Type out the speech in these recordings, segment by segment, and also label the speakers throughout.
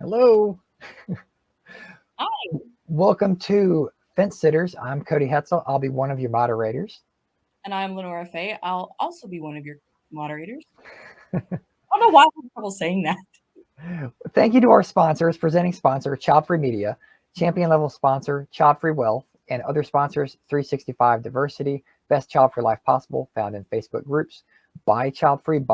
Speaker 1: Hello.
Speaker 2: Hi.
Speaker 1: Welcome to Fence Sitters. I'm Cody Hetzel. I'll be one of your moderators.
Speaker 2: And I'm LeNora Faye. I'll also be one of your moderators. I don't know why I have trouble saying that.
Speaker 1: Thank you to our sponsors, presenting sponsor, Childfree Media, champion level sponsor, Childfree Wealth, and other sponsors, 365 Diversity, Best Child Free Life Possible, found in Facebook groups, Buy Child Free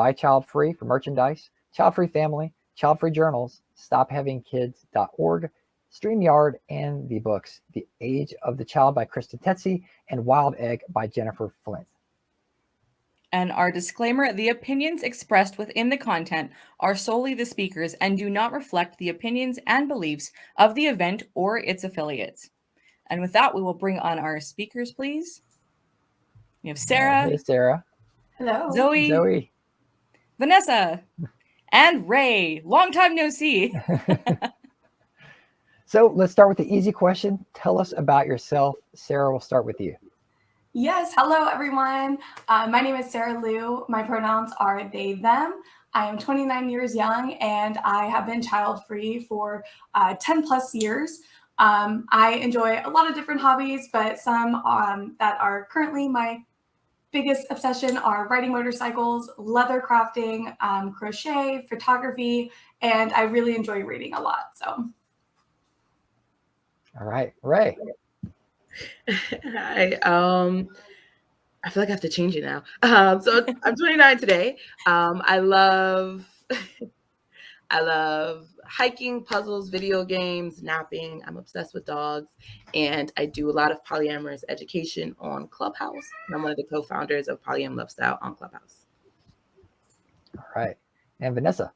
Speaker 1: for merchandise, Childfree Family, Childfree Journals, StopHavingKids.org, StreamYard, and the books, The Age of the Child by Kristen Tsetsi and Wild Egg by Jennifer Flint.
Speaker 2: And our disclaimer, the opinions expressed within the content are solely the speakers and do not reflect the opinions and beliefs of the event or its affiliates. And with that, we will bring on our speakers, please. We have Sara.
Speaker 1: Hey, Sara.
Speaker 3: Hello.
Speaker 2: Zoe. Vanessa. And Ray. Long time no see.
Speaker 1: So let's start with the easy question. Tell us about yourself. Sara, we'll start with you.
Speaker 3: Yes, hello everyone. My name is Sara Lou. My pronouns are they, them. I am 29 years young and I have been child-free for 10 plus years. I enjoy a lot of different hobbies, but some that are currently my biggest obsession are riding motorcycles, leather crafting, crochet, photography, and I really enjoy reading a lot. So.
Speaker 1: All right, Ray.
Speaker 4: Hi. I feel like I have to change it now. So I'm 29 today. I love hiking, puzzles, video games, napping. I'm obsessed with dogs, and I do a lot of polyamorous education on Clubhouse. And I'm one of the co-founders of Polyam Lifestyle on Clubhouse.
Speaker 1: All right, and Vanessa.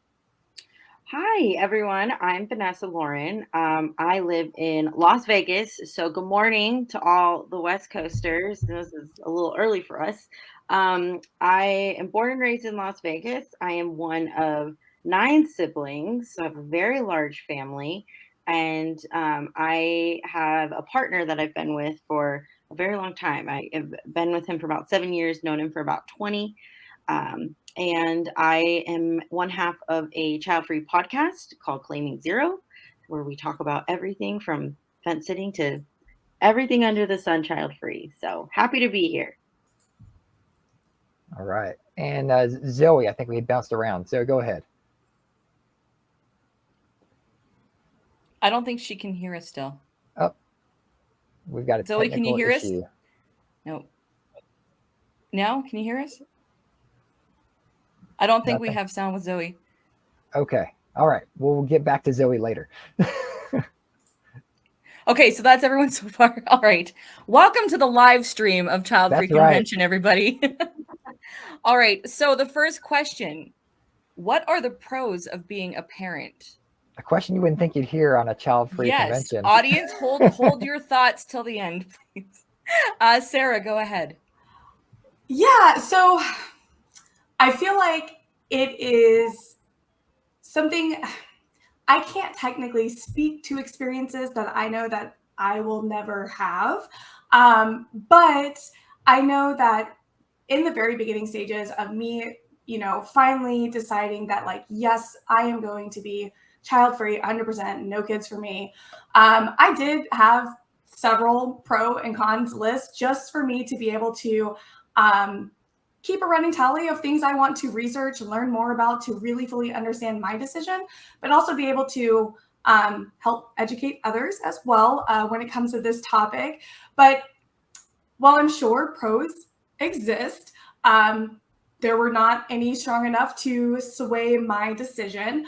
Speaker 5: Hi, everyone. I'm Vanessa Lauren. I live in Las Vegas. So good morning to all the West Coasters. This is a little early for us. I am born and raised in Las Vegas. I am one of 9 siblings, so I have a very large family. And I have a partner that I've been with for a very long time. I have been with him for about 7 years, known him for about 20. And I am one half of a child-free podcast called Claiming Zero, where we talk about everything from fence sitting to everything under the sun child-free. So happy to be here.
Speaker 1: All right. And Zoe, I think we bounced around. So go ahead.
Speaker 2: I don't think she can hear us still.
Speaker 1: Oh, we've got a
Speaker 2: Zoe, can you hear
Speaker 1: issue.
Speaker 2: us? No. No? Can you hear us? I don't think we have sound with Zoe.
Speaker 1: Okay. All right. We'll get back to Zoe later.
Speaker 2: Okay, so that's everyone so far. All right. Welcome to the live stream of Childfree Convention, everybody. All right. So the first question, what are the pros of being a parent?
Speaker 1: A question you wouldn't think you'd hear on a child-free convention.
Speaker 2: Yes. Audience, hold your thoughts till the end, please. Sara, go ahead.
Speaker 3: Yeah, so I feel like it is something I can't technically speak to experiences that I know that I will never have. But I know that in the very beginning stages of me, finally deciding that like, yes, I am going to be child-free, 100%, no kids for me. I did have several pro and cons lists just for me to be able to keep a running tally of things I want to research, learn more about, to really fully understand my decision, but also be able to help educate others as well when it comes to this topic. But while I'm sure pros exist, there were not any strong enough to sway my decision.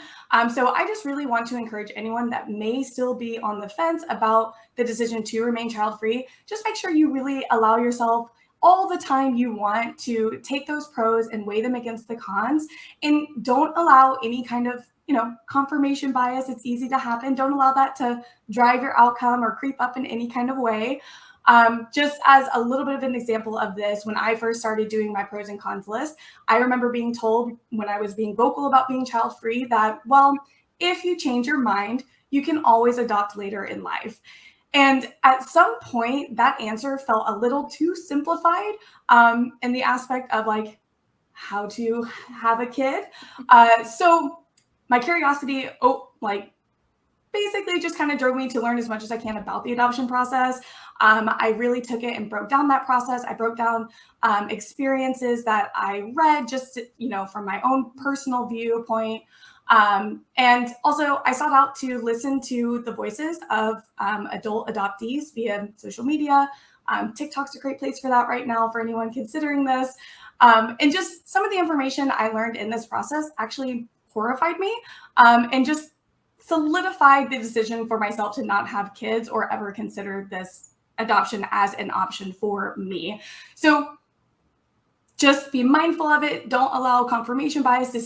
Speaker 3: So I just really want to encourage anyone that may still be on the fence about the decision to remain child-free, just make sure you really allow yourself all the time you want to take those pros and weigh them against the cons, and don't allow any kind of confirmation bias. It's easy to happen. Don't allow that to drive your outcome or creep up in any kind of way. Just as a little bit of an example of this, when I first started doing my pros and cons list, I remember being told when I was being vocal about being child-free that, well, if you change your mind, you can always adopt later in life. And at some point, that answer felt a little too simplified in the aspect of like how to have a kid. So my curiosity, basically just kind of drove me to learn as much as I can about the adoption process. I really took it and broke down that process. I broke down experiences that I read just, from my own personal viewpoint. And also I sought out to listen to the voices of adult adoptees via social media. TikTok's a great place for that right now for anyone considering this. And just some of the information I learned in this process actually horrified me, and just solidified the decision for myself to not have kids or ever consider this adoption as an option for me. So just be mindful of it. Don't allow confirmation bias to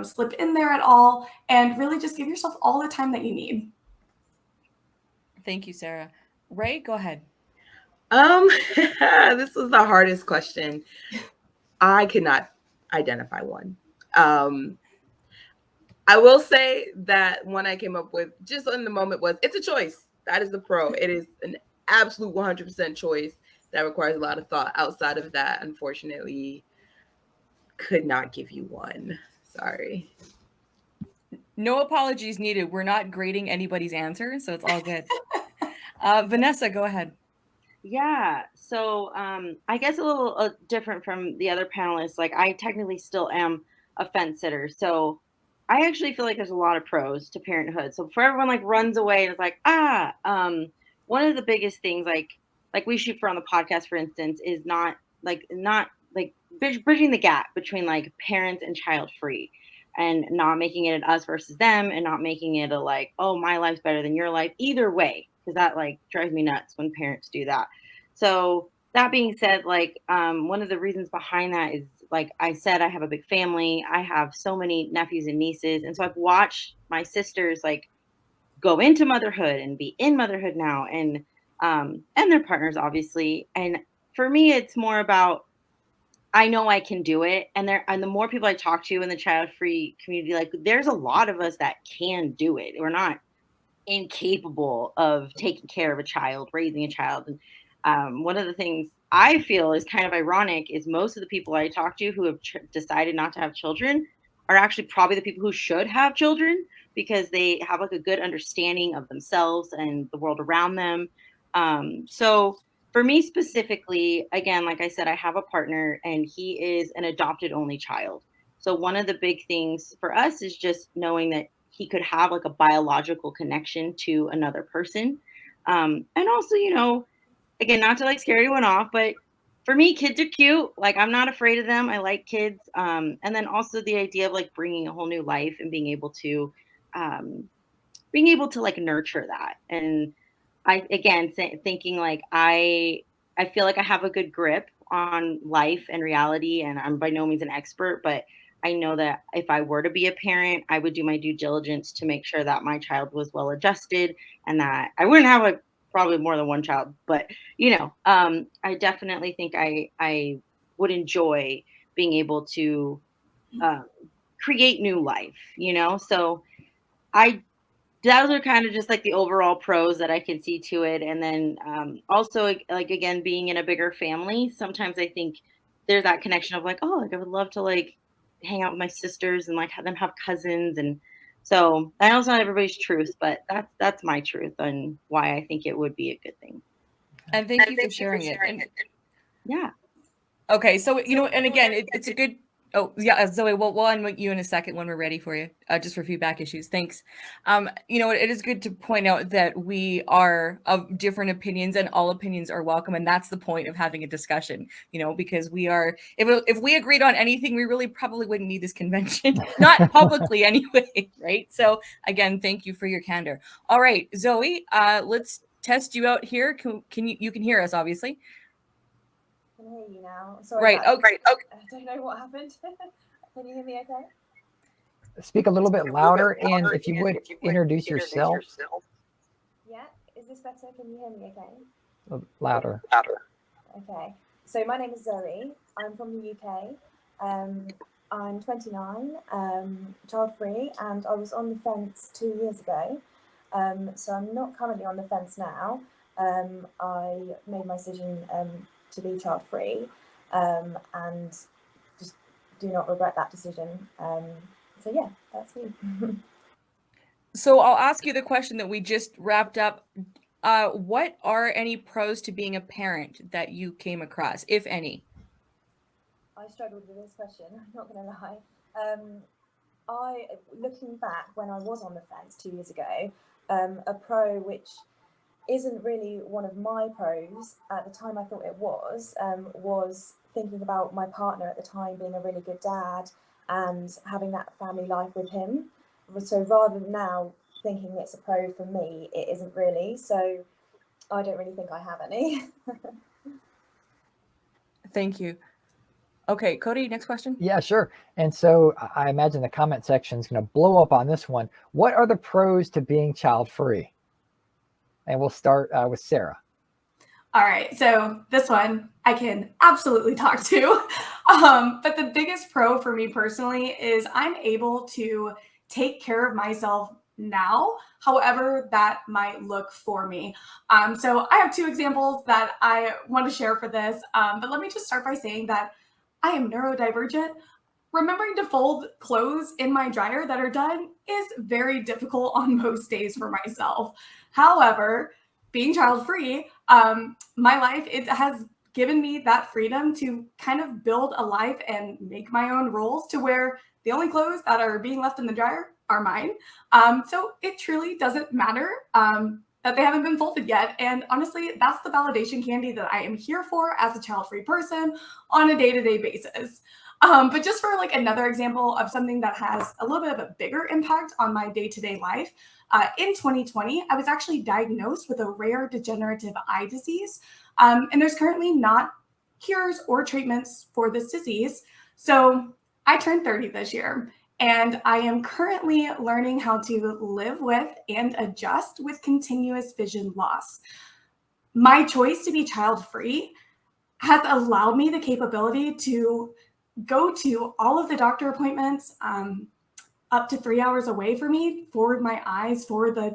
Speaker 3: slip in there at all, and really just give yourself all the time that you need.
Speaker 2: Thank you, Sarah. Ray, go ahead.
Speaker 4: This was the hardest question. I cannot identify one. I will say that one I came up with just in the moment was, it's a choice. That is the pro. It is an absolute 100% choice that requires a lot of thought. Outside of that, unfortunately, could not give you one. Sorry.
Speaker 2: No apologies needed. We're not grading anybody's answer, so it's all good. Vanessa, go ahead.
Speaker 5: Yeah. So I guess a little different from the other panelists. Like, I technically still am a fence sitter. So I actually feel like there's a lot of pros to parenthood. So for everyone like runs away and is like, one of the biggest things like we shoot for on the podcast, for instance, is not bridging the gap between like parents and child free, and not making it an us versus them, and not making it a like, oh, my life's better than your life either way. Because that like drives me nuts when parents do that. So that being said, like one of the reasons behind that is, like I said, I have a big family. I have so many nephews and nieces. And so I've watched my sisters like go into motherhood and be in motherhood now, and their partners, obviously. And for me, it's more about, I know I can do it. And the more people I talk to in the child free community, like there's a lot of us that can do it. We're not incapable of taking care of a child, raising a child. And one of the things I feel is kind of ironic is most of the people I talk to who have decided not to have children are actually probably the people who should have children, because they have like a good understanding of themselves and the world around them. So for me specifically, again, like I said, I have a partner and he is an adopted only child. So one of the big things for us is just knowing that he could have like a biological connection to another person. And also, again, not to like scare anyone off, but for me, kids are cute. Like, I'm not afraid of them. I like kids. And then also the idea of like bringing a whole new life and being able to like nurture that. And thinking like I feel like I have a good grip on life and reality, and I'm by no means an expert, but I know that if I were to be a parent, I would do my due diligence to make sure that my child was well adjusted, and that I wouldn't have like probably more than one child. But I definitely think I would enjoy being able to create new life. So those are kind of just like the overall pros that I can see to it. And then also, like, again, being in a bigger family, sometimes I think there's that connection of like, oh, like I would love to like hang out with my sisters and like have them have cousins. And so I know it's not everybody's truth, but that's my truth and why I think it would be a good thing.
Speaker 2: And thank you for sharing it.
Speaker 5: Yeah.
Speaker 2: Okay. So, and again, it's a good, oh yeah, Zoe, we'll unmute you in a second when we're ready for you, just for feedback issues. Thanks. It is good to point out that we are of different opinions and all opinions are welcome. And that's the point of having a discussion, because we are, if we agreed on anything, we really probably wouldn't need this convention, not publicly anyway, right? So again, thank you for your candor. All right, Zoe, let's test you out here. You can hear us, obviously.
Speaker 6: I can hear you now. Sorry.
Speaker 2: Right. Okay.
Speaker 6: I don't know what happened. Can you hear me okay?
Speaker 1: Speak a little bit louder, and if you would introduce yourself.
Speaker 6: Yeah. Is this better? Can you hear me okay?
Speaker 1: Louder.
Speaker 6: Okay. So my name is Zoe. I'm from the UK. I'm 29, child free, and I was on the fence 2 years ago. So I'm not currently on the fence now. I made my decision to be child free, and just do not regret that decision. So yeah, that's me.
Speaker 2: So I'll ask you the question that we just wrapped up. What are any pros to being a parent that you came across, if any?
Speaker 6: I struggled with this question, I'm not going to lie. Looking back when I was on the fence 2 years ago, a pro which isn't really one of my pros at the time I thought it was thinking about my partner at the time being a really good dad and having that family life with him. So rather than now thinking it's a pro for me, it isn't really. So I don't really think I have any.
Speaker 2: Thank you. Okay, Cody, next question.
Speaker 1: Yeah, sure. And so I imagine the comment section is going to blow up on this one. What are the pros to being child-free? And we'll start with Sara.
Speaker 3: All right, so this one I can absolutely talk to. But the biggest pro for me personally is I'm able to take care of myself now, however that might look for me. So I have two examples that I want to share for this. But let me just start by saying that I am neurodivergent. Remembering to fold clothes in my dryer that are done is very difficult on most days for myself. However, being child-free, my life, it has given me that freedom to kind of build a life and make my own rules to where the only clothes that are being left in the dryer are mine. So it truly doesn't matter that they haven't been folded yet. And honestly, that's the validation candy that I am here for as a child-free person on a day-to-day basis. But just for like another example of something that has a little bit of a bigger impact on my day-to-day life, in 2020, I was actually diagnosed with a rare degenerative eye disease. And there's currently not cures or treatments for this disease. So I turned 30 this year, and I am currently learning how to live with and adjust with continuous vision loss. My choice to be child-free has allowed me the capability to go to all of the doctor appointments up to 3 hours away from me for my eyes, for the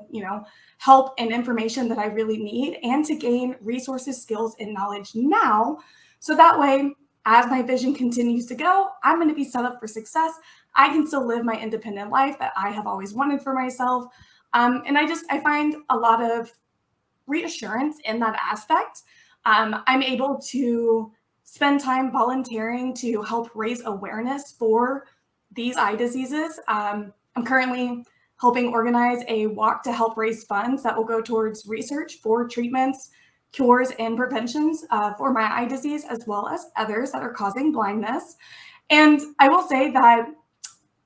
Speaker 3: help and information that I really need, and to gain resources, skills, and knowledge now. So that way, as my vision continues to go, I'm going to be set up for success. I can still live my independent life that I have always wanted for myself. And I find a lot of reassurance in that aspect. I'm able to spend time volunteering to help raise awareness for these eye diseases. I'm currently helping organize a walk to help raise funds that will go towards research for treatments, cures, and preventions for my eye disease, as well as others that are causing blindness. And I will say that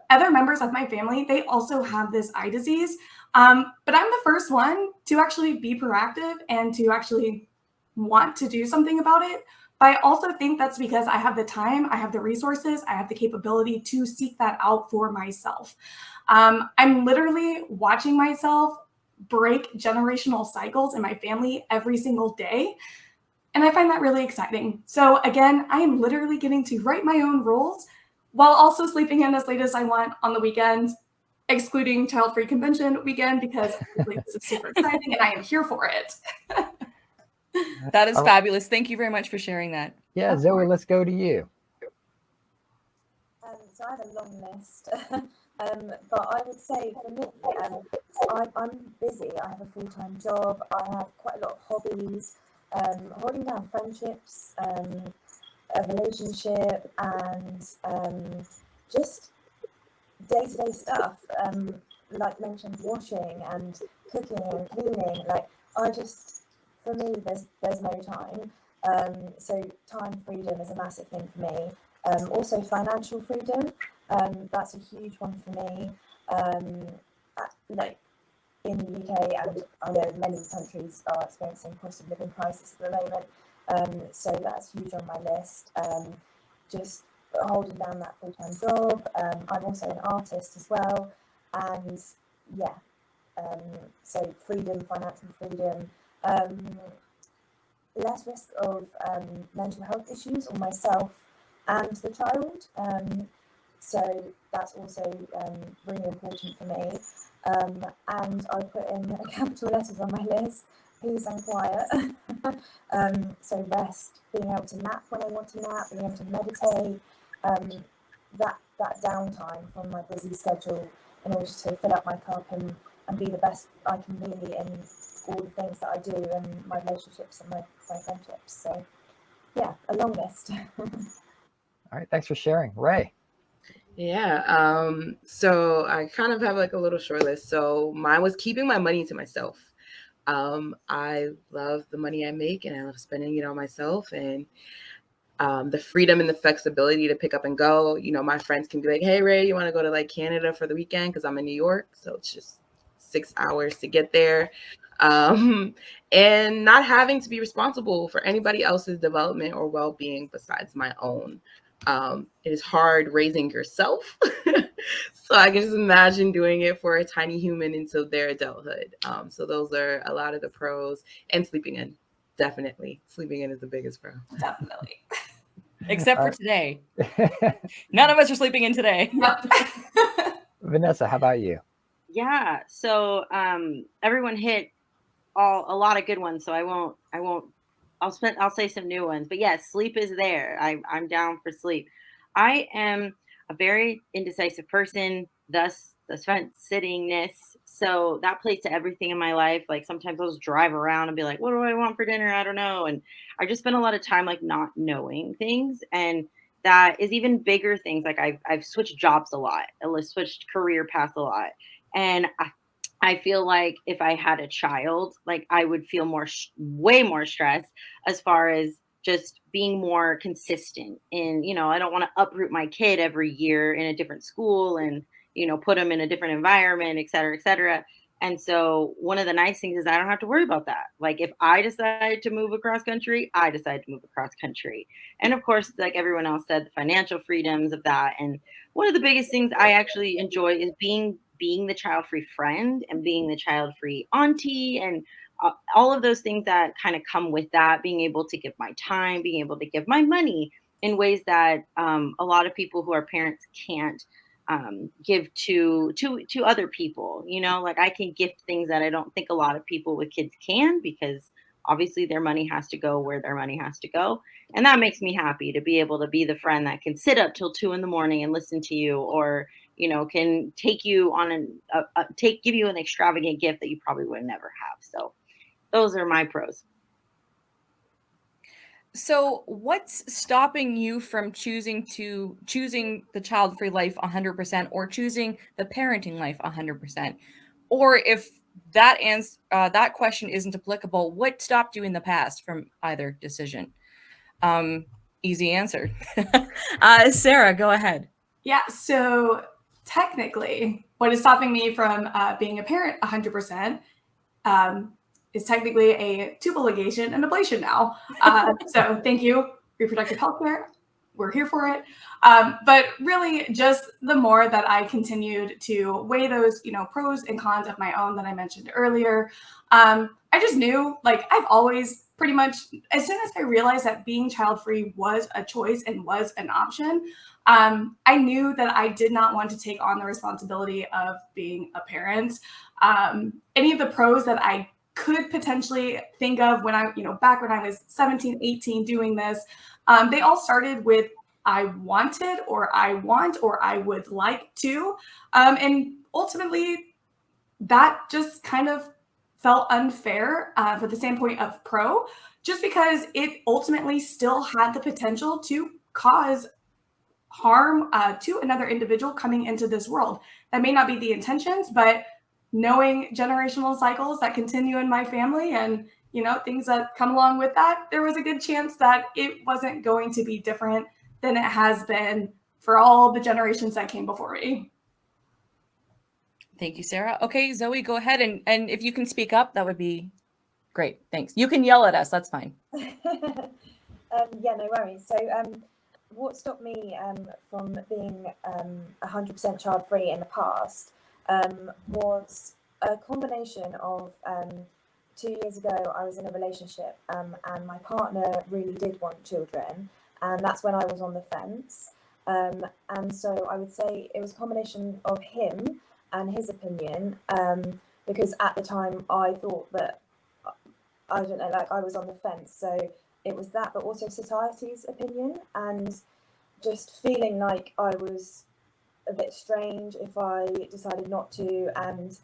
Speaker 3: other members of my family, they also have this eye disease. But I'm the first one to actually be proactive and to actually want to do something about it. But I also think that's because I have the time, I have the resources, I have the capability to seek that out for myself. I'm literally watching myself break generational cycles in my family every single day. And I find that really exciting. So again, I am literally getting to write my own rules while also sleeping in as late as I want on the weekend, excluding Childfree Convention weekend, because this is super exciting and I am here for it.
Speaker 2: That is fabulous. Thank you very much for sharing that.
Speaker 1: Yeah, Zoe, let's go to you.
Speaker 6: So I have a long list, but I would say for me, I'm busy. I have a full-time job. I have quite a lot of hobbies, holding down friendships, a relationship, and just day-to-day stuff, like mentioned, washing and cooking and cleaning. Like for me, there's no time. So time freedom is a massive thing for me. Also financial freedom, that's a huge one for me. Like in the UK, and I know many countries are experiencing cost of living crisis at the moment. So that's huge on my list. Just holding down that full-time job. I'm also an artist as well, and so freedom, financial freedom. Less risk of mental health issues on myself and the child. So that's also really important for me. And I put in capital letters on my list, peace and quiet. So rest, being able to nap when I want to nap, being able to meditate, that downtime from my busy schedule in order to fill up my cup and and be the best I can be in all the things that I do and my relationships and my friendships. So yeah, a long list.
Speaker 1: All right, thanks for sharing. Ray.
Speaker 4: Yeah. So I kind of have like a little short list. So mine was keeping my money to myself. I love the money I make and I love spending it on myself, and the freedom and the flexibility to pick up and go. You know, my friends can be like, hey, Ray, you want to go to like Canada for the weekend? Because I'm in New York. So it's just 6 hours to get there. And not having to be responsible for anybody else's development or well-being besides my own. It is hard raising yourself. So I can just imagine doing it for a tiny human until their adulthood. So those are a lot of the pros. And sleeping in. Definitely. Sleeping in is the biggest pro.
Speaker 3: Definitely.
Speaker 2: Except for today. None of us are sleeping in today.
Speaker 3: Yep.
Speaker 1: Vanessa, how about you?
Speaker 5: Yeah. So everyone hit a lot of good ones. So I'll say some new ones. But yes, sleep is there. I'm down for sleep. I am a very indecisive person, thus the sittingness. So that plays to everything in my life. Like sometimes I'll just drive around and be like, what do I want for dinner? I don't know. And I just spend a lot of time like not knowing things. And that is even bigger things. Like I've switched jobs a lot. I've switched career paths a lot. And I feel like if I had a child, like I would feel way more stressed as far as just being more consistent. And, you know, I don't want to uproot my kid every year in a different school and, you know, put them in a different environment, et cetera, et cetera. And so one of the nice things is I don't have to worry about that. Like if I decide to move across country, I decide to move across country. And of course, like everyone else said, the financial freedoms of that. And one of the biggest things I actually enjoy is being the child-free friend and being the child-free auntie and all of those things that kind of come with that, being able to give my time, being able to give my money in ways that a lot of people who are parents can't give to other people. You know, like I can gift things that I don't think a lot of people with kids can, because obviously their money has to go where their money has to go. And that makes me happy to be able to be the friend that can sit up till 2 a.m. and listen to you, or, you know, can take you on give you an extravagant gift that you probably would never have. So those are my pros.
Speaker 2: So what's stopping you from choosing the child-free life 100% or choosing the parenting life 100%? Or if that question isn't applicable, what stopped you in the past from either decision? Easy answer. Sara, go ahead.
Speaker 3: Yeah, so technically, what is stopping me from being a parent 100% is technically a tubal ligation and ablation now. So thank you, reproductive health care. We're here for it. But really, just the more that I continued to weigh those, you know, pros and cons of my own that I mentioned earlier, I just knew, like, I've always pretty much, as soon as I realized that being child-free was a choice and was an option, I knew that I did not want to take on the responsibility of being a parent. Any of the pros that I could potentially think of when I, you know, back when I was 17, 18 doing this, they all started with I wanted, or I want, or I would like to. And ultimately, that just kind of felt unfair for the standpoint of pro, just because it ultimately still had the potential to cause harm to another individual coming into this world. That may not be the intentions, but knowing generational cycles that continue in my family and, you know, things that come along with that, there was a good chance that it wasn't going to be different than it has been for all the generations that came before me.
Speaker 2: Thank you, Sara. Okay, Zoe, go ahead. And if you can speak up, that would be great. Thanks. You can yell at us. That's fine.
Speaker 6: Yeah, no worries. So what stopped me from being 100% child-free in the past was a combination of 2 years ago, I was in a relationship and my partner really did want children. And that's when I was on the fence. And so I would say it was a combination of him and his opinion, because at the time I thought that, I don't know, like I was on the fence. So it was that, but also society's opinion, and just feeling like I was a bit strange if I decided not to. And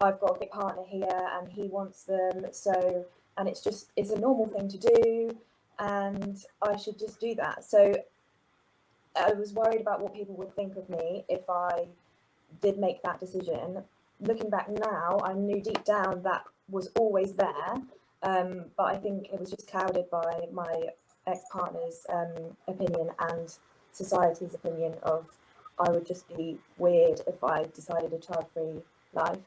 Speaker 6: I've got a big partner here and he wants them, so, and it's a normal thing to do, and I should just do that. So I was worried about what people would think of me if I did make that decision. Looking back now, I knew deep down that was always there, but I think it was just clouded by my ex-partner's opinion and society's opinion of I would just be weird if I decided a child-free life.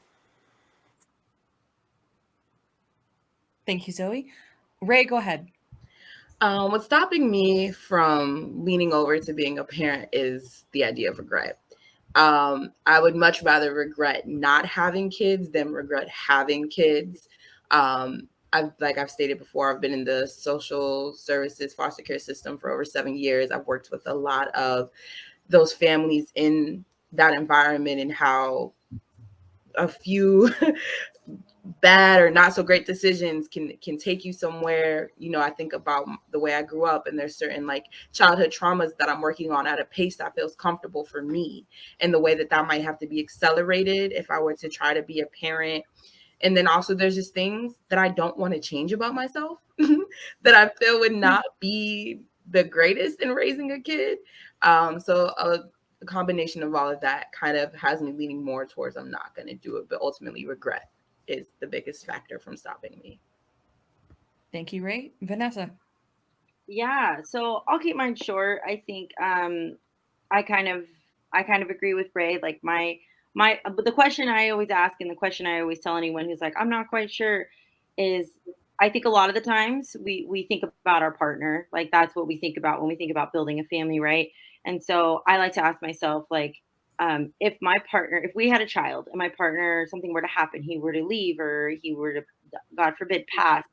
Speaker 2: Thank you, Zoe. Ray, go ahead.
Speaker 4: What's stopping me from leaning over to being a parent is the idea of regret. I would much rather regret not having kids than regret having kids. I've stated before, I've been in the social services foster care system for over 7 years. I've worked with a lot of those families in that environment and how a few bad or not so great decisions can take you somewhere. You know, I think about the way I grew up, and there's certain like childhood traumas that I'm working on at a pace that feels comfortable for me, and the way that might have to be accelerated if I were to try to be a parent. And then also there's just things that I don't want to change about myself that I feel would not be the greatest in raising a kid. So a combination of all of that kind of has me leaning more towards I'm not going to do it, but ultimately regret is the biggest factor from stopping me.
Speaker 2: Thank you, Ray. Vanessa.
Speaker 5: Yeah, so I'll keep mine short. I think I kind of agree with Ray. Like but the question I always ask, and the question I always tell anyone who's like, I'm not quite sure, is I think a lot of the times we think about our partner. Like that's what we think about when we think about building a family, right? And so I like to ask myself, like, if we had a child and my partner, something were to happen, he were to leave or he were to, God forbid, pass,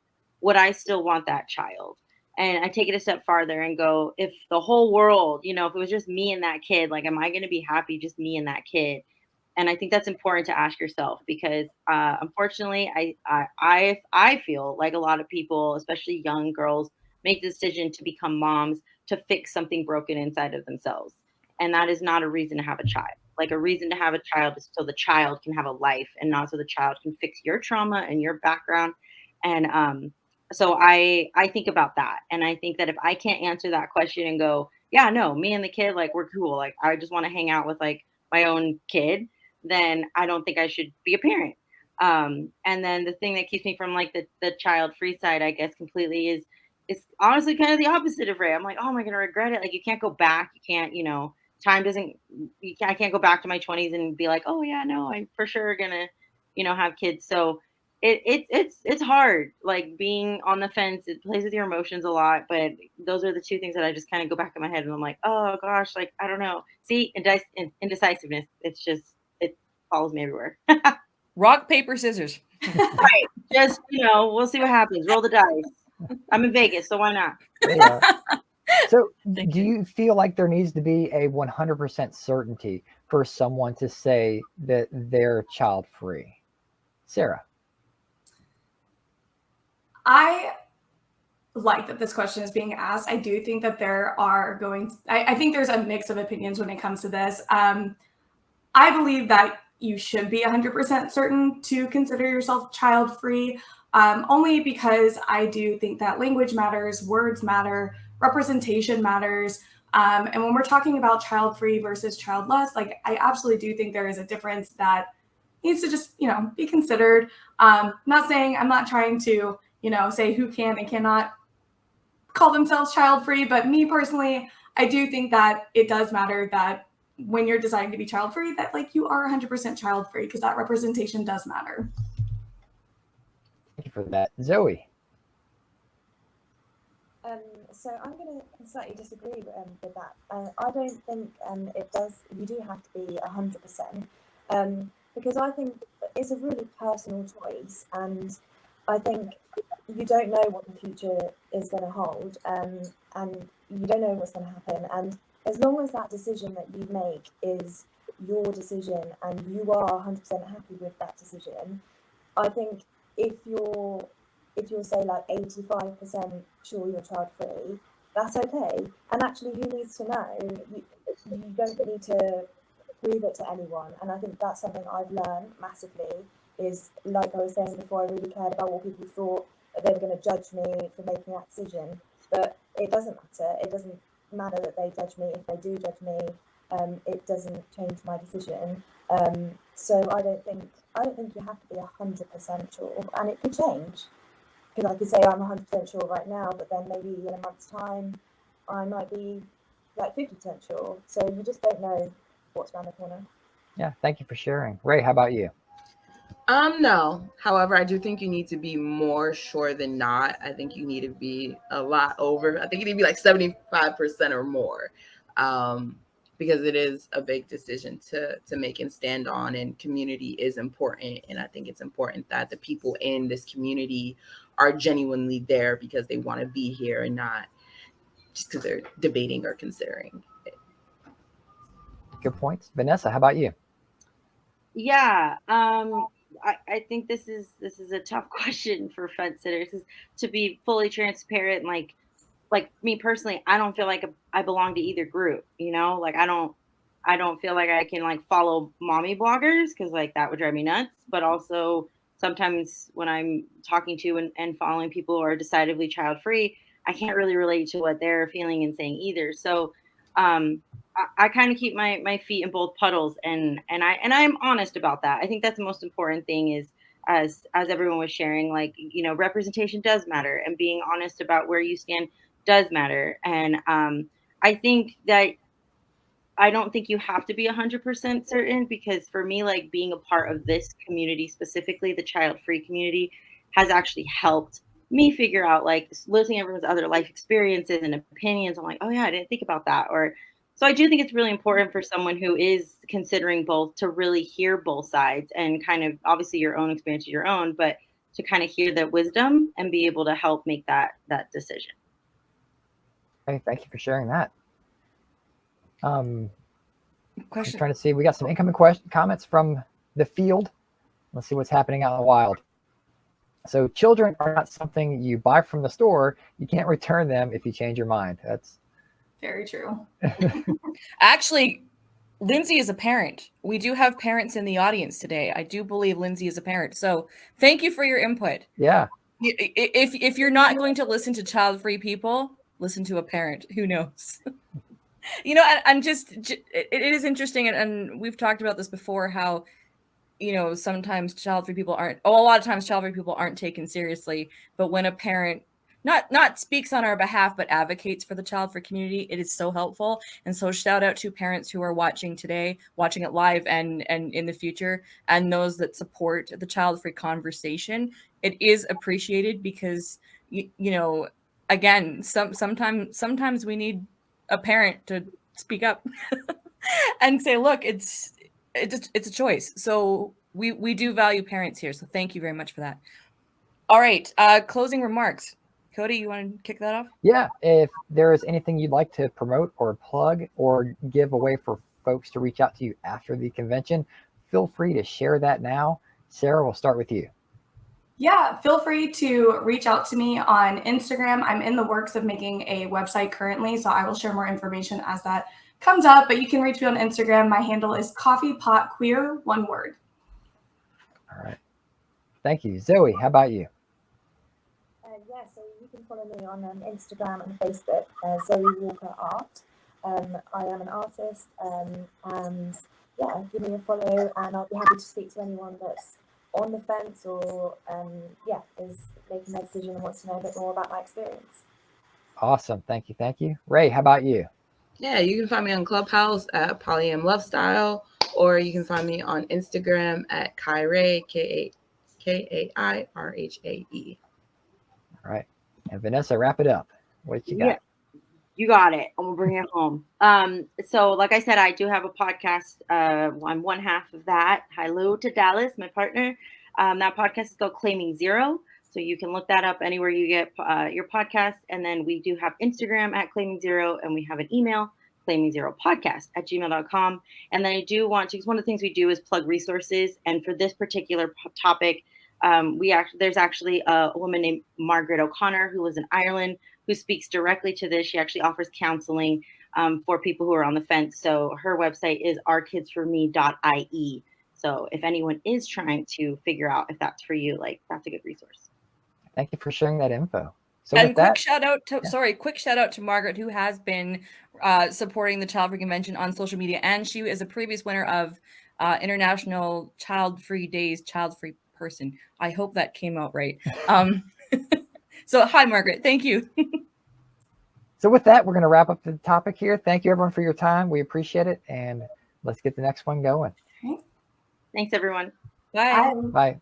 Speaker 5: would I still want that child? And I take it a step farther and go, if the whole world, if it was just me and that kid, like, am I going to be happy just me and that kid? And I think that's important to ask yourself because, unfortunately, I feel like a lot of people, especially young girls, make the decision to become moms to fix something broken inside of themselves. And that is not a reason to have a child. Like a reason to have a child is so the child can have a life and not so the child can fix your trauma and your background. And so I think about that. And I think that if I can't answer that question and go, yeah, no, me and the kid, like we're cool. Like I just want to hang out with like my own kid, then I don't think I should be a parent. And then the thing that keeps me from like the child free side, I guess, completely is it's honestly kind of the opposite of Ray. I'm like, oh, am I going to regret it? Like you can't go back. You can't, time doesn't, I can't go back to my 20s and be like, oh yeah, no, I'm for sure going to, have kids. So it's hard, like being on the fence. It plays with your emotions a lot, but those are the two things that I just kind of go back in my head and I'm like, oh gosh, like, I don't know. See, indecisiveness. It's just, it follows me everywhere.
Speaker 2: Rock, paper, scissors.
Speaker 5: Right. Just, we'll see what happens. Roll the dice. I'm in Vegas, so why not?
Speaker 1: Yeah. So
Speaker 2: Thank
Speaker 1: do you feel like there needs to be a 100% certainty for someone to say that they're child free? Sarah.
Speaker 3: I like that this question is being asked. I do think that I think there's a mix of opinions when it comes to this. I believe that you should be 100% certain to consider yourself child free, only because I do think that language matters, words matter, representation matters. And when we're talking about child free versus childless, like I absolutely do think there is a difference that needs to just, be considered. I'm not trying to, say who can and cannot call themselves child free, but me personally, I do think that it does matter that when you're deciding to be child free, that like you are 100% child free because that representation does matter.
Speaker 1: Thank you for that. Zoe.
Speaker 6: So I'm going to slightly disagree with that. I don't think you do have to be 100%, because I think it's a really personal choice, and I think you don't know what the future is going to hold, and you don't know what's going to happen. And as long as that decision that you make is your decision and you are 100% happy with that decision, I think if you're say like 85% sure you're child free, that's okay. And actually, who needs to know? You don't need to prove it to anyone. And I think that's something I've learned massively is, like I was saying before, I really cared about what people thought, that they were going to judge me for making that decision. But it doesn't matter. It doesn't matter that they judge me. If they do judge me, it doesn't change my decision. So I don't think you have to be 100% sure, and it could change. Because I could say I'm 100% sure right now, but then maybe in a month's time, I might be like 50% sure. So you just don't know what's around the corner.
Speaker 1: Yeah, thank you for sharing. Ray, how about you?
Speaker 4: No. However, I do think you need to be more sure than not. I think you need to be a lot over. I think you need to be like 75% or more, because it is a big decision to make and stand on, and community is important. And I think it's important that the people in this community are genuinely there because they want to be here and not just because they're debating or considering it.
Speaker 1: Good points. Vanessa, how about you?
Speaker 5: Yeah, I think this is a tough question for fence sitters, to be fully transparent. Like me personally, I don't feel like I belong to either group. Like I don't feel like I can like follow mommy bloggers, because like that would drive me nuts. But also sometimes when I'm talking to and following people who are decidedly child free, I can't really relate to what they're feeling and saying either. So I kind of keep my feet in both puddles, and I'm honest about that. I think that's the most important thing, is as everyone was sharing, like, representation does matter, and being honest about where you stand does matter. And I think that I don't think you have to be 100% certain, because for me, like, being a part of this community, specifically the child free community, has actually helped me figure out, like, listening to everyone's other life experiences and opinions. I'm like, oh yeah, I didn't think about that. So I do think it's really important for someone who is considering both to really hear both sides, and kind of, obviously your own experience is your own, but to kind of hear the wisdom and be able to help make that decision.
Speaker 1: Hey, thank you for sharing that. I'm
Speaker 2: Question.
Speaker 1: trying to see. We got some incoming comments from the field. Let's see what's happening out in the wild. So children are not something you buy from the store. You can't return them if you change your mind. That's
Speaker 3: Very true.
Speaker 2: Actually, Lindsay is a parent. We do have parents in the audience today. I do believe Lindsay is a parent. So thank you for your input.
Speaker 1: Yeah.
Speaker 2: If you're not going to listen to child-free people, listen to a parent. Who knows? And just it is interesting, and we've talked about this before, how sometimes child-free people aren't. A lot of times child-free people aren't taken seriously. But when a parent not speaks on our behalf, but advocates for the child-free community, it is so helpful. And so shout out to parents who are watching today, watching it live and in the future, and those that support the child-free conversation. It is appreciated, because again, sometimes we need a parent to speak up and say, look, it's a choice. So we do value parents here. So thank you very much for that. All right. Closing remarks. Cody, you want to kick that off?
Speaker 1: Yeah. If there is anything you'd like to promote or plug or give away for folks to reach out to you after the convention, feel free to share that now. Sara, we'll start with you.
Speaker 3: Yeah, feel free to reach out to me on Instagram. I'm in the works of making a website currently, so I will share more information as that comes up, but you can reach me on Instagram. My handle is coffeepotqueer, one word.
Speaker 1: All right. Thank you. Zoe, how about you?
Speaker 6: Yeah, so you can follow me on Instagram and Facebook, Zoe Walker Art. I am an artist, and yeah, give me a follow, and I'll be happy to speak to anyone that's on the fence or is making a decision and wants to know a bit more about my experience.
Speaker 1: Awesome. Thank you. Ray, how about you?
Speaker 4: Yeah, you can find me on Clubhouse at Polyam Lovestyle, or you can find me on Instagram at Kairhae, Kairhae. All
Speaker 1: right. And Vanessa, wrap it up. What you got?
Speaker 5: Yeah, you got it. I'm gonna bring it home. So like I said, I do have a podcast. I'm one half of that. Hello to Dallas, my partner. That podcast is called Claiming Zero. So you can look that up anywhere you get your podcast. And then we do have Instagram at Claiming Zero, and we have an email, claimingzeropodcast@gmail.com. And then I do want to, because one of the things we do is plug resources. And for this particular topic, there's actually a woman named Margaret O'Connor who lives in Ireland who speaks directly to this. She actually offers counseling for people who are on the fence. So her website is ourkidsforme.ie. So if anyone is trying to figure out if that's for you, like that's a good resource.
Speaker 1: Thank you for sharing that info. So
Speaker 2: And
Speaker 1: with that,
Speaker 2: quick shout out to Margaret, who has been supporting the Childfree Convention on social media, and she is a previous winner of International Child-Free Days Child-Free Person. I hope that came out right. So hi, Margaret. Thank you.
Speaker 1: so with that, we're going to wrap up the topic here. Thank you everyone for your time. We appreciate it, and let's get the next one going.
Speaker 5: Thanks, everyone.
Speaker 2: Bye.
Speaker 1: Bye.